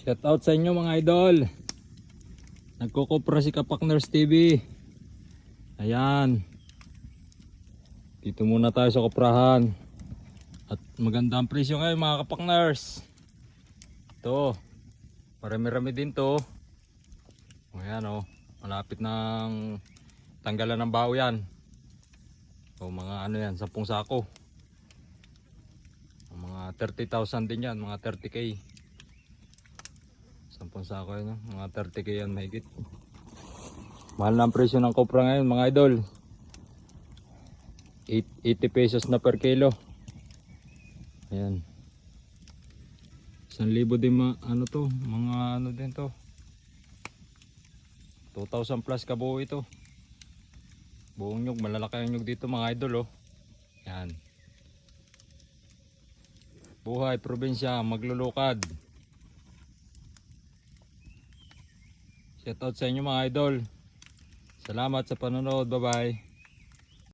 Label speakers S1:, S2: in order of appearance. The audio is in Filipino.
S1: Shout out sa inyo mga idol. Nagkukupra si Kapak Nurse TV. Ayan. Dito muna tayo sa kuprahan. At maganda ang presyo ngayon mga Kapak Nurse. Ito. Marami-rami din to. Ayan o. Malapit ng tanggalan ng bao yan. O mga ano yan, 10 sako. Mga 30,000 din yan, mga 30k. 10 sako yan, mga 30k yan mahigit. Mahal na ang presyo ng kopra ngayon mga idol. 80 pesos na per kilo. Ayan. 1,000 din ano to, mga ano din to. 2,000 plus kabuo ito. Buong nyug, malalaki ang nyug dito mga idol oh. Yan. Buhay probinsya, maglulukad. Shout out sa inyo mga idol. Salamat sa panonood. Bye bye.